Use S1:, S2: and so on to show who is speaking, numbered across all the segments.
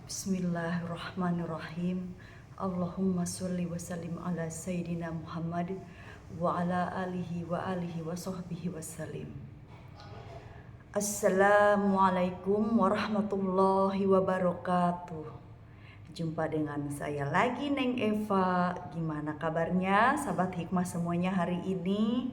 S1: Bismillahirrahmanirrahim. Allahumma sholli wa sallim ala Sayyidina Muhammad wa ala alihi wa sahbihi wasallim. Assalamualaikum warahmatullahi wabarakatuh. Jumpa dengan saya lagi, Neng Eva. Gimana kabarnya sahabat hikmah semuanya hari ini?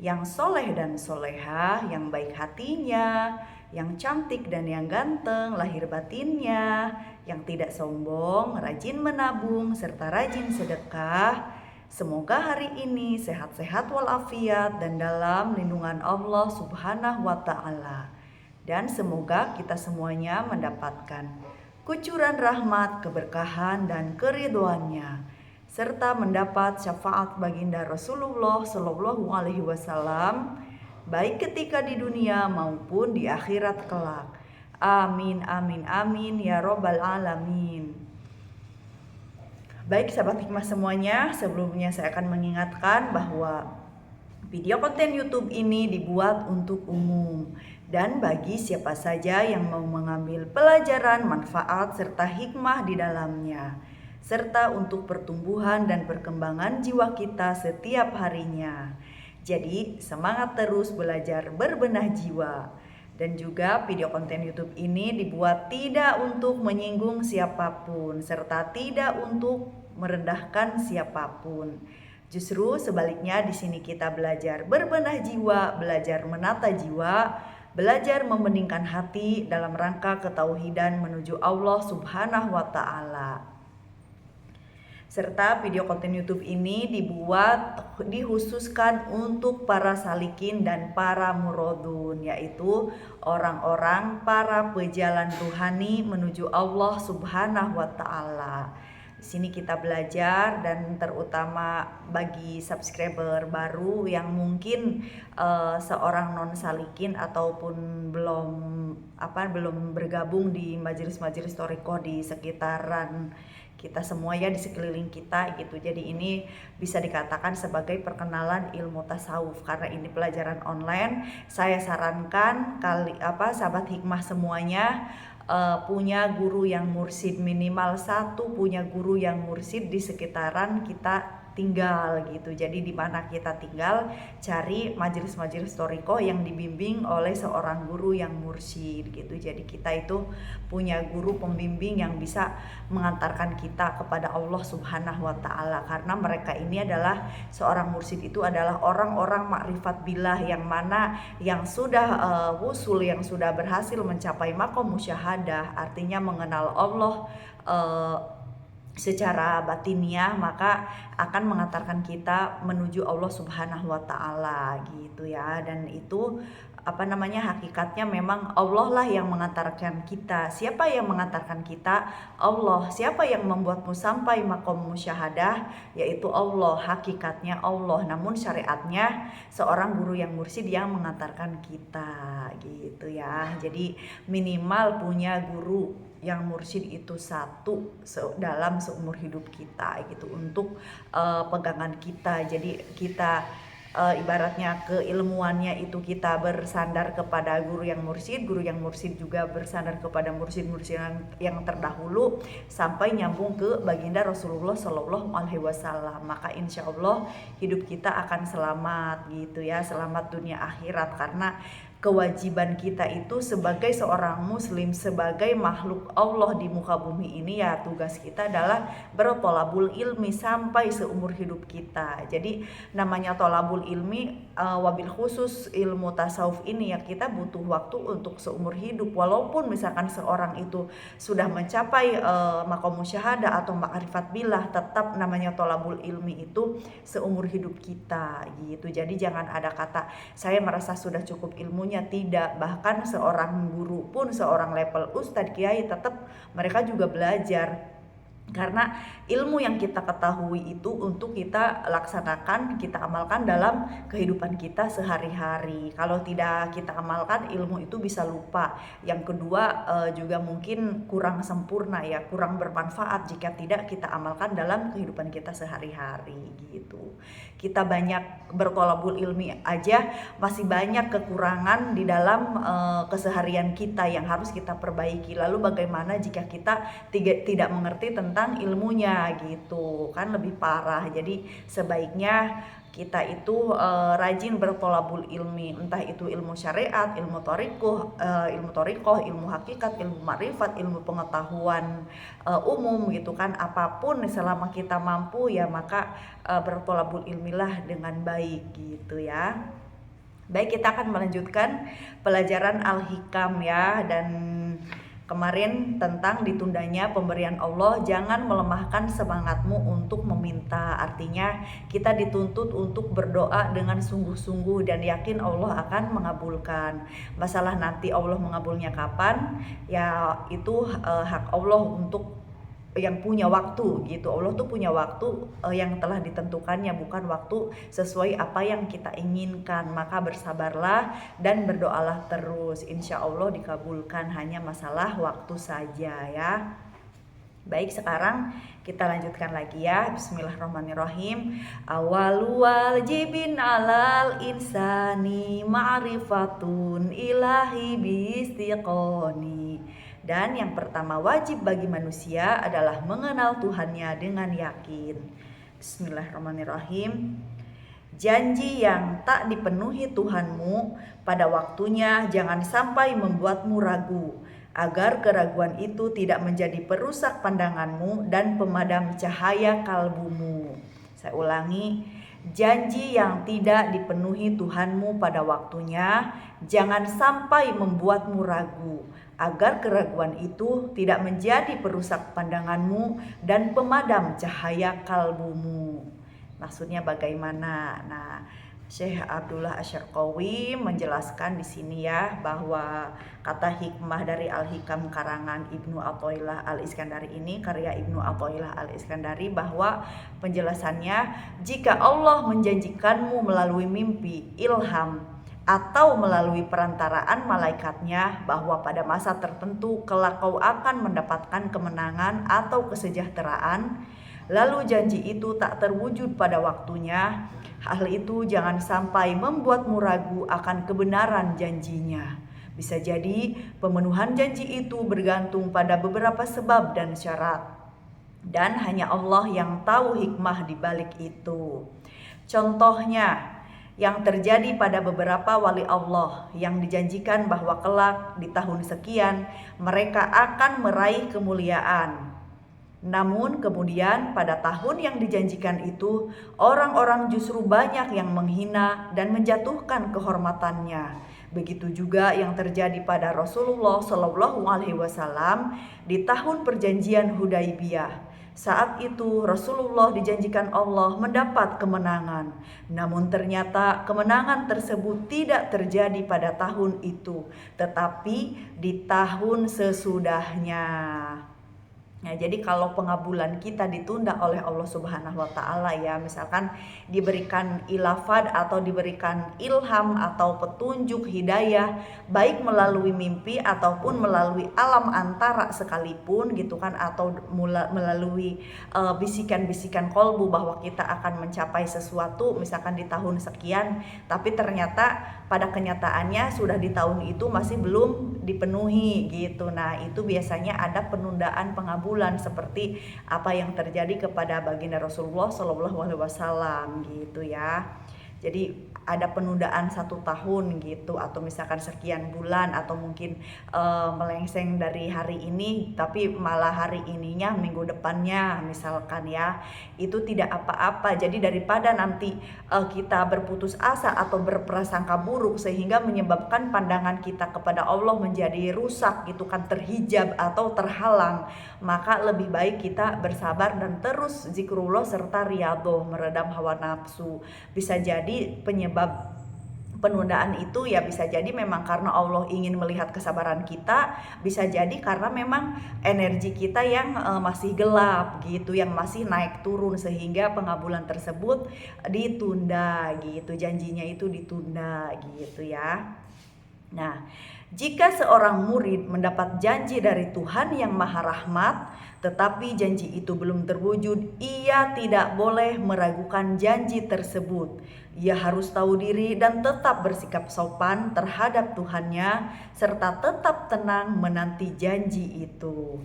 S1: Yang soleh dan solehah, yang baik hatinya, yang cantik dan yang ganteng lahir batinnya, yang tidak sombong, rajin menabung, serta rajin sedekah. Semoga hari ini sehat-sehat walafiat dan dalam lindungan Allah Subhanahu wa Ta'ala. Dan semoga kita semuanya mendapatkan kucuran rahmat, keberkahan, dan keridhoannya, serta mendapat syafaat baginda Rasulullah Shallallahu Alaihi Wasallam, baik ketika di dunia maupun di akhirat kelak. Amin, amin, amin, ya robbal alamin. Baik sahabat hikmah semuanya, sebelumnya saya akan mengingatkan bahwa video konten YouTube ini dibuat untuk umum dan bagi siapa saja yang mau mengambil pelajaran, manfaat, serta hikmah di dalamnya, serta untuk pertumbuhan dan perkembangan jiwa kita setiap harinya. Jadi semangat terus belajar berbenah jiwa. Dan juga video konten YouTube ini dibuat tidak untuk menyinggung siapapun, serta tidak untuk merendahkan siapapun. Justru sebaliknya, di sini kita belajar berbenah jiwa, belajar menata jiwa, belajar membeningkan hati dalam rangka ketauhidan menuju Allah Subhanahu wa Ta'ala. Serta video konten YouTube ini dikhususkan untuk para salikin dan para murodun, yaitu orang-orang para pejalan ruhani menuju Allah Subhanahu wa Ta'ala. Di sini kita belajar, dan terutama bagi subscriber baru yang mungkin seorang non salikin ataupun belum bergabung di majelis-majelis thariqah di sekitaran kita semua, ya, di sekeliling kita gitu. Jadi ini bisa dikatakan sebagai perkenalan ilmu tasawuf. Karena ini pelajaran online, saya sarankan sahabat hikmah semuanya punya guru yang mursyid, minimal satu punya guru yang mursyid di sekitaran kita tinggal gitu. Jadi di mana kita tinggal, cari majelis-majelis thariqah yang dibimbing oleh seorang guru yang mursyid gitu. Jadi kita itu punya guru pembimbing yang bisa mengantarkan kita kepada Allah Subhanahu wa Ta'ala. Karena mereka ini adalah, seorang mursyid itu adalah orang-orang makrifat billah, yang mana yang sudah wusul, yang sudah berhasil mencapai maqam musyahadah, artinya mengenal Allah secara batiniah, maka akan mengantarkan kita menuju Allah Subhanahu wa Ta'ala gitu ya. Dan itu hakikatnya memang Allah lah yang mengantarkan kita. Siapa yang mengantarkan kita? Allah. Siapa yang membuatmu sampai maqam musyahadah? Yaitu Allah. Hakikatnya Allah, namun syariatnya seorang guru yang mursyid yang mengantarkan kita gitu ya. Jadi minimal punya guru yang mursyid itu satu dalam seumur hidup kita gitu, untuk pegangan kita. Jadi kita ibaratnya keilmuannya itu kita bersandar kepada guru yang mursyid juga bersandar kepada mursyid-mursyid yang terdahulu, sampai nyambung ke baginda Rasulullah Shallallahu Alaihi Wasallam. Maka insya Allah hidup kita akan selamat gitu ya, selamat dunia akhirat. Karena kewajiban kita itu sebagai seorang muslim, sebagai makhluk Allah di muka bumi ini, ya tugas kita adalah bertolabul ilmi sampai seumur hidup kita. Jadi namanya tolabul ilmi, wabil khusus ilmu tasawuf ini, ya kita butuh waktu untuk seumur hidup. Walaupun misalkan seorang itu sudah mencapai maqam musyahadah atau ma'rifat billah, tetap namanya tolabul ilmi itu seumur hidup kita gitu. Jadi jangan ada kata saya merasa sudah cukup ilmunya. Tidak, bahkan seorang guru pun, seorang level ustadz kiai, tetap mereka juga belajar Karena ilmu yang kita ketahui itu untuk kita laksanakan, kita amalkan dalam kehidupan kita sehari-hari. Kalau tidak kita amalkan, ilmu itu bisa lupa. Yang kedua, juga mungkin kurang sempurna ya, kurang bermanfaat jika tidak kita amalkan dalam kehidupan kita sehari-hari gitu. Kita banyak bertolabul ilmi aja masih banyak kekurangan di dalam keseharian kita yang harus kita perbaiki. Lalu bagaimana jika kita tidak mengerti tentang ilmunya gitu kan, lebih parah. Jadi sebaiknya kita itu rajin bertolabul ilmi, entah itu ilmu syariat, ilmu torikoh, ilmu hakikat, ilmu makrifat, ilmu pengetahuan umum gitu kan. Apapun selama kita mampu ya maka bertolabul ilmilah dengan baik gitu ya. Baik, kita akan melanjutkan pelajaran Al-Hikam ya, dan kemarin tentang ditundanya pemberian Allah. Jangan melemahkan semangatmu untuk meminta. Artinya kita dituntut untuk berdoa dengan sungguh-sungguh dan yakin Allah akan mengabulkan. Masalah nanti Allah mengabulnya kapan, ya itu hak Allah untuk yang punya waktu gitu. Allah tuh punya waktu yang telah ditentukannya, bukan waktu sesuai apa yang kita inginkan. Maka bersabarlah dan berdoalah terus, insya Allah dikabulkan, hanya masalah waktu saja ya. Baik, sekarang kita lanjutkan lagi ya. Bismillahirrahmanirrahim. Awalu wajibin alal insani ma'rifatun ilahi biistiqoni. Dan yang pertama wajib bagi manusia adalah mengenal Tuhannya dengan yakin. Bismillahirrahmanirrahim. Janji yang tak dipenuhi Tuhanmu pada waktunya jangan sampai membuatmu ragu, agar keraguan itu tidak menjadi perusak pandanganmu dan pemadam cahaya kalbumu. Saya ulangi, janji yang tidak dipenuhi Tuhanmu pada waktunya jangan sampai membuatmu ragu, agar keraguan itu tidak menjadi perusak pandanganmu dan pemadam cahaya kalbumu. Maksudnya bagaimana? Nah, Syekh Abdullah Asyarqawi menjelaskan di sini ya, bahwa kata hikmah dari Al-Hikam karangan Ibnu Athaillah Al-Iskandari ini, karya Ibnu Athaillah Al-Iskandari, bahwa penjelasannya, jika Allah menjanjikanmu melalui mimpi, ilham, atau melalui perantaraan malaikatnya bahwa pada masa tertentu kelak kau akan mendapatkan kemenangan atau kesejahteraan, lalu janji itu tak terwujud pada waktunya, hal itu jangan sampai membuatmu ragu akan kebenaran janjinya. Bisa jadi pemenuhan janji itu bergantung pada beberapa sebab dan syarat, dan hanya Allah yang tahu hikmah di balik itu. Contohnya yang terjadi pada beberapa wali Allah yang dijanjikan bahwa kelak di tahun sekian mereka akan meraih kemuliaan. Namun kemudian pada tahun yang dijanjikan itu orang-orang justru banyak yang menghina dan menjatuhkan kehormatannya. Begitu juga yang terjadi pada Rasulullah Shallallahu Alaihi Wasallam di tahun perjanjian Hudaibiyah. Saat itu Rasulullah dijanjikan Allah mendapat kemenangan. Namun ternyata kemenangan tersebut tidak terjadi pada tahun itu, tetapi di tahun sesudahnya. Nah, jadi kalau pengabulan kita ditunda oleh Allah Subhanahu wa taala ya, misalkan diberikan ilafat atau diberikan ilham atau petunjuk hidayah baik melalui mimpi ataupun melalui alam antara sekalipun gitu kan, atau melalui bisikan-bisikan kolbu bahwa kita akan mencapai sesuatu misalkan di tahun sekian, tapi ternyata pada kenyataannya sudah di tahun itu masih belum dipenuhi gitu. Nah, itu biasanya ada penundaan pengabulan seperti apa yang terjadi kepada baginda Rasulullah Shallallahu Alaihi Wasallam gitu ya. Jadi ada penundaan 1 tahun gitu, atau misalkan sekian bulan, atau mungkin melengseng dari hari ini tapi malah hari ininya minggu depannya misalkan ya. Itu tidak apa-apa. Jadi daripada nanti kita berputus asa atau berprasangka buruk sehingga menyebabkan pandangan kita kepada Allah menjadi rusak gitu kan, terhijab atau terhalang, maka lebih baik kita bersabar dan terus zikrullah serta riyadhah, meredam hawa nafsu. Bisa jadi penyebab penundaan itu ya bisa jadi memang karena Allah ingin melihat kesabaran kita, bisa jadi karena memang energi kita yang masih gelap gitu, yang masih naik turun sehingga pengabulan tersebut ditunda gitu, janjinya itu ditunda gitu ya. Nah, jika seorang murid mendapat janji dari Tuhan yang Maha Rahmat, tetapi janji itu belum terwujud, ia tidak boleh meragukan janji tersebut. Ia harus tahu diri dan tetap bersikap sopan terhadap Tuhannya, serta tetap tenang menanti janji itu.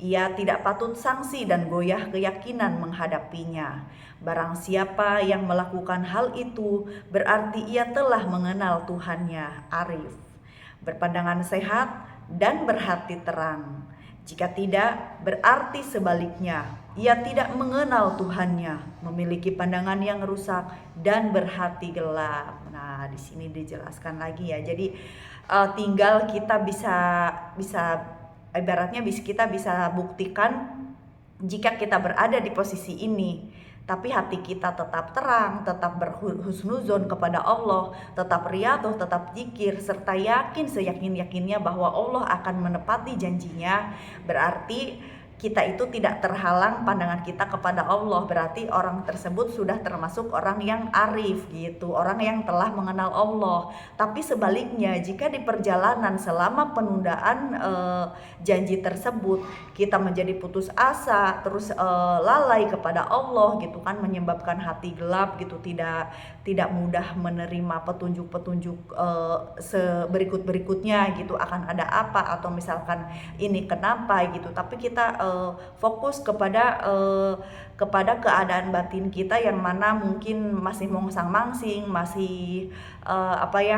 S1: Ia tidak patut sangsi dan goyah keyakinan menghadapinya. Barang siapa yang melakukan hal itu, berarti ia telah mengenal Tuhannya, arif, berpandangan sehat, dan berhati terang. Jika tidak, berarti sebaliknya, ia tidak mengenal Tuhannya, memiliki pandangan yang rusak, dan berhati gelap. Nah, di sini dijelaskan lagi ya. Jadi tinggal kita bisa ibaratnya kita bisa buktikan jika kita berada di posisi ini, tapi hati kita tetap terang, tetap berhusnuzon kepada Allah, tetap riyadhah, tetap zikir, serta yakin seyakin-yakinnya bahwa Allah akan menepati janjinya, berarti kita itu tidak terhalang pandangan kita kepada Allah. Berarti orang tersebut sudah termasuk orang yang arif gitu, orang yang telah mengenal Allah. Tapi sebaliknya, jika di perjalanan selama penundaan janji tersebut kita menjadi putus asa, terus lalai kepada Allah gitu kan, menyebabkan hati gelap gitu, tidak mudah menerima petunjuk-petunjuk berikutnya gitu, akan ada apa atau misalkan ini kenapa gitu. Tapi kita fokus kepada keadaan batin kita yang mana mungkin masih mongsang-mangsing, masih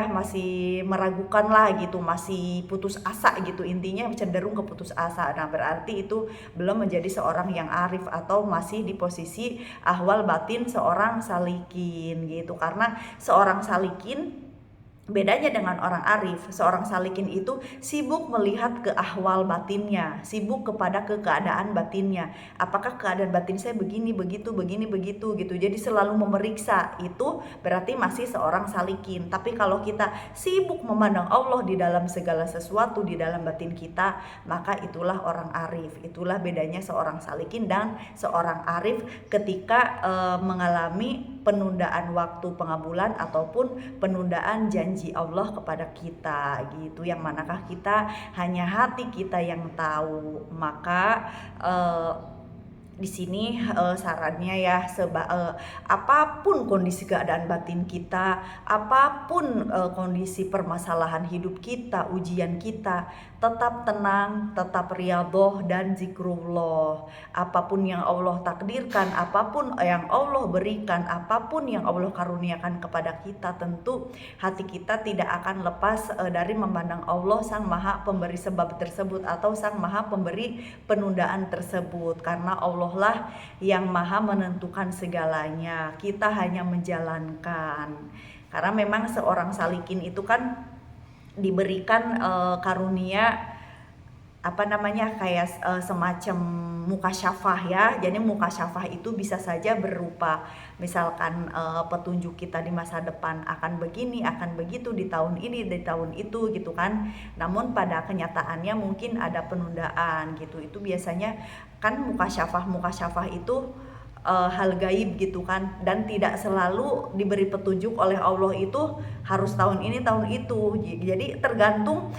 S1: masih meragukan lah gitu, masih putus asa gitu, intinya cenderung ke putus asa. Nah, berarti itu belum menjadi seorang yang arif atau masih di posisi ahwal batin seorang salikin gitu. Karena seorang salikin bedanya dengan orang arif, seorang salikin itu sibuk melihat ke ahwal batinnya, sibuk kepada keadaan batinnya. Apakah keadaan batin saya begini, begitu gitu. Jadi selalu memeriksa, itu berarti masih seorang salikin. Tapi kalau kita sibuk memandang Allah di dalam segala sesuatu di dalam batin kita, maka itulah orang arif. Itulah bedanya seorang salikin dan seorang arif ketika mengalami penundaan waktu pengabulan ataupun penundaan janji Allah kepada kita gitu, yang manakah kita hanya hati kita yang tahu. Maka di sini sarannya ya, apapun kondisi keadaan batin kita, apapun kondisi permasalahan hidup kita, ujian kita, tetap tenang, tetap riyadhah dan zikrullah. Apapun yang Allah takdirkan, apapun yang Allah berikan, apapun yang Allah karuniakan kepada kita, tentu hati kita tidak akan lepas dari memandang Allah sang maha pemberi sebab tersebut atau sang maha pemberi penundaan tersebut. Karena Allah lah yang maha menentukan segalanya, kita hanya menjalankan. Karena memang seorang salikin itu kan diberikan karunia kayak semacam mukasyafah ya. Jadi mukasyafah itu bisa saja berupa misalkan petunjuk kita di masa depan akan begini, akan begitu, di tahun ini, di tahun itu gitu kan. Namun pada kenyataannya mungkin ada penundaan gitu. Itu biasanya kan mukasyafah itu hal gaib gitu kan, dan tidak selalu diberi petunjuk oleh Allah itu harus tahun ini tahun itu. Jadi tergantung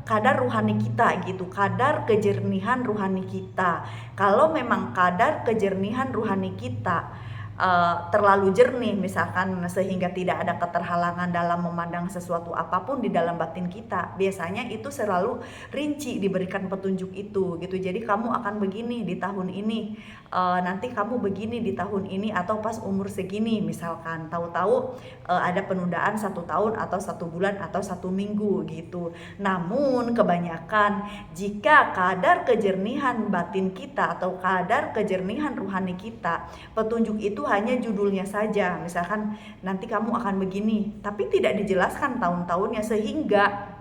S1: kadar ruhani kita gitu, kadar kejernihan ruhani kita. Kalau memang kadar kejernihan ruhani kita terlalu jernih misalkan, sehingga tidak ada keterhalangan dalam memandang sesuatu apapun di dalam batin kita, biasanya itu selalu rinci diberikan petunjuk itu gitu. Jadi kamu akan begini di tahun ini, nanti kamu begini di tahun ini, atau pas umur segini misalkan. Tahu-tahu ada penundaan 1 tahun atau 1 bulan atau 1 minggu gitu. Namun kebanyakan jika kadar kejernihan batin kita atau kadar kejernihan ruhani kita, petunjuk itu hanya judulnya saja, misalkan nanti kamu akan begini, tapi tidak dijelaskan tahun-tahunnya, sehingga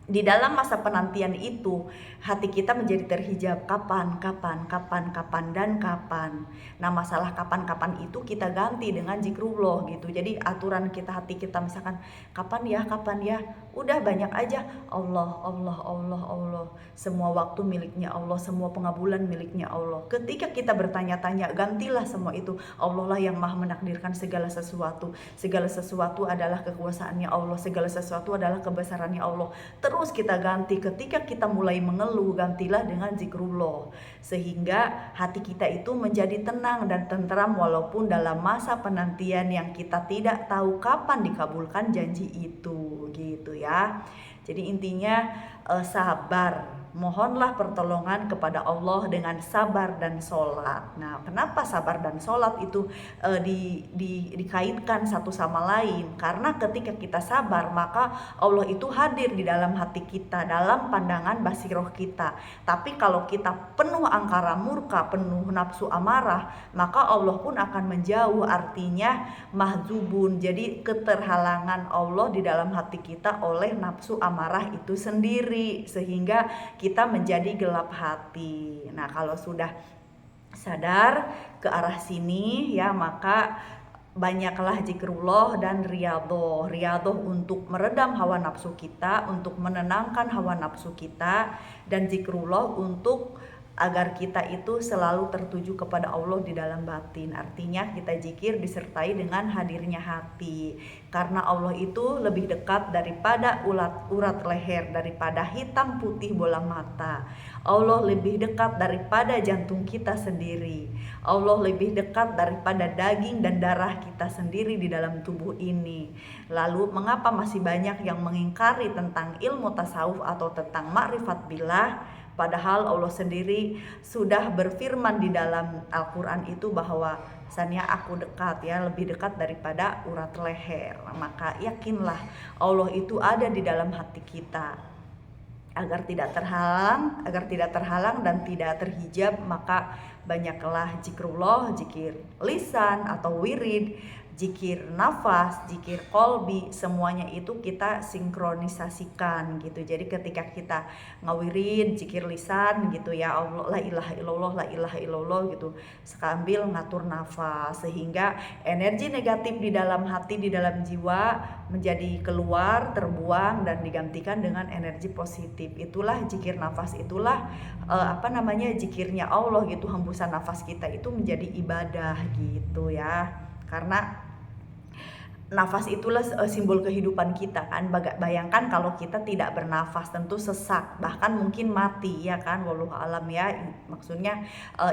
S1: di dalam masa penantian itu, hati kita menjadi terhijab kapan, kapan, kapan, kapan, dan kapan. Nah, masalah kapan-kapan itu kita ganti dengan zikrullah gitu. Jadi aturan kita, hati kita misalkan kapan ya, udah banyak aja Allah, Allah, Allah, Allah. Semua waktu miliknya Allah, semua pengabulan miliknya Allah. Ketika kita bertanya-tanya, gantilah semua itu. Allah lah yang maha menakdirkan segala sesuatu. Segala sesuatu adalah kekuasaannya Allah, segala sesuatu adalah kebesarannya Allah. Terus kita ganti, ketika kita mulai mengeluh, gantilah dengan zikrullah, sehingga hati kita itu menjadi tenang dan tentram walaupun dalam masa penantian yang kita tidak tahu kapan dikabulkan janji itu, gitu ya. Jadi intinya sabar, mohonlah pertolongan kepada Allah dengan sabar dan sholat. Nah, kenapa sabar dan sholat itu dikaitkan satu sama lain? Karena ketika kita sabar, maka Allah itu hadir di dalam hati kita, dalam pandangan basiroh kita. Tapi kalau kita penuh angkara murka, penuh nafsu amarah, maka Allah pun akan menjauh, artinya mahzubun. Jadi keterhalangan Allah di dalam hati kita oleh nafsu amarah itu sendiri, sehingga kita menjadi gelap hati. Nah, kalau sudah sadar ke arah sini ya, maka banyaklah zikrullah dan riyadhah. Riyadhah untuk meredam hawa nafsu kita, untuk menenangkan hawa nafsu kita, dan zikrullah untuk agar kita itu selalu tertuju kepada Allah di dalam batin. Artinya kita zikir disertai dengan hadirnya hati. Karena Allah itu lebih dekat daripada urat leher, daripada hitam putih bola mata. Allah lebih dekat daripada jantung kita sendiri. Allah lebih dekat daripada daging dan darah kita sendiri di dalam tubuh ini. Lalu mengapa masih banyak yang mengingkari tentang ilmu tasawuf atau tentang ma'rifat billah? Padahal Allah sendiri sudah berfirman di dalam Al-Quran itu bahwa Sanya aku dekat ya, lebih dekat daripada urat leher. Maka yakinlah Allah itu ada di dalam hati kita. Agar tidak terhalang dan tidak terhijab, maka banyaklah zikrullah, zikir lisan atau wirid, zikir nafas, zikir kolbi, semuanya itu kita sinkronisasikan gitu. Jadi ketika kita ngawirid, zikir lisan gitu ya, Allah la ilaha illallah, la ilaha illallah gitu, sambil ngatur nafas, sehingga energi negatif di dalam hati, di dalam jiwa menjadi keluar, terbuang, dan digantikan dengan energi positif. Itulah zikir nafas, itulah zikirnya Allah gitu. Hembusan nafas kita itu menjadi ibadah gitu ya. Karena nafas itulah simbol kehidupan kita kan. Bayangkan kalau kita tidak bernafas, tentu sesak, bahkan mungkin mati ya kan, wallahu alam ya. Maksudnya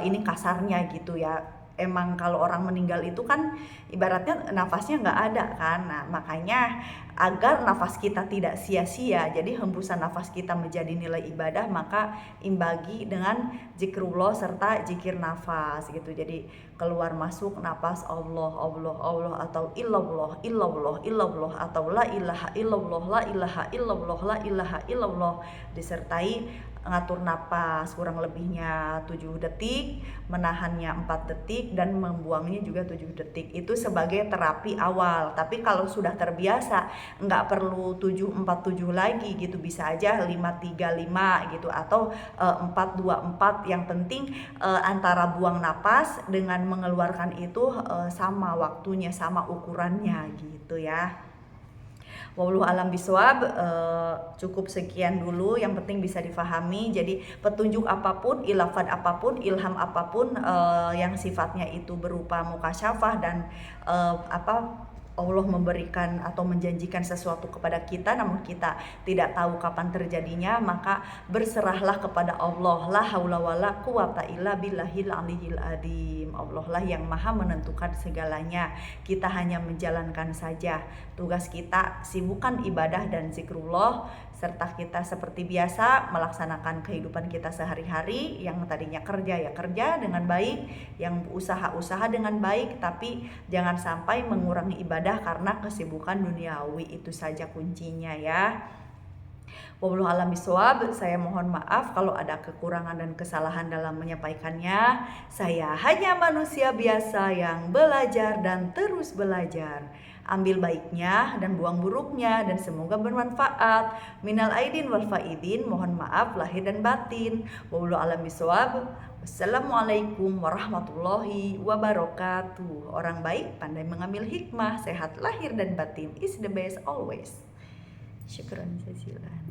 S1: ini kasarnya gitu ya. Emang kalau orang meninggal itu kan ibaratnya nafasnya nggak ada kan. Nah, makanya agar nafas kita tidak sia-sia, jadi hembusan nafas kita menjadi nilai ibadah, maka imbagi dengan zikrullah serta zikir nafas gitu. Jadi keluar masuk nafas Allah, Allah, Allah, atau illallah, illallah, illallah, atau la ilaha illallah, la ilaha illallah, la ilaha illallah, disertai ngatur napas kurang lebihnya 7 detik, menahannya 4 detik, dan membuangnya juga 7 detik. Itu sebagai terapi awal. Tapi kalau sudah terbiasa, nggak perlu 7-4-7 lagi gitu, bisa aja 5-3-5 gitu, atau 4-2-4. Yang penting antara buang napas dengan mengeluarkan itu sama waktunya, sama ukurannya gitu ya. Wallahu alam biswab. Cukup sekian dulu, yang penting bisa difahami. Jadi petunjuk apapun, ilafat apapun, ilham apapun yang sifatnya itu berupa mukasyafah dan Allah memberikan atau menjanjikan sesuatu kepada kita, namun kita tidak tahu kapan terjadinya, maka berserahlah kepada Allah. La haula wala quwata illa billahil aliyil adim. Allah lah yang maha menentukan segalanya. Kita hanya menjalankan saja tugas kita, sibukkan ibadah dan zikrullah, serta kita seperti biasa melaksanakan kehidupan kita sehari-hari. Yang tadinya kerja ya kerja dengan baik, yang usaha dengan baik, tapi jangan sampai mengurangi ibadah karena kesibukan duniawi. Itu saja kuncinya ya. Wallahu a'lam bishawab. Saya mohon maaf kalau ada kekurangan dan kesalahan dalam menyampaikannya. Saya hanya manusia biasa yang belajar dan terus belajar. Ambil baiknya dan buang buruknya, dan semoga bermanfaat. Minal aidin wal faidin, mohon maaf lahir dan batin. Wallahu a'lam bishawab. Wassalamualaikum warahmatullahi wabarakatuh. Orang baik pandai mengambil hikmah, sehat lahir dan batin is the best always. Syukran jazilan.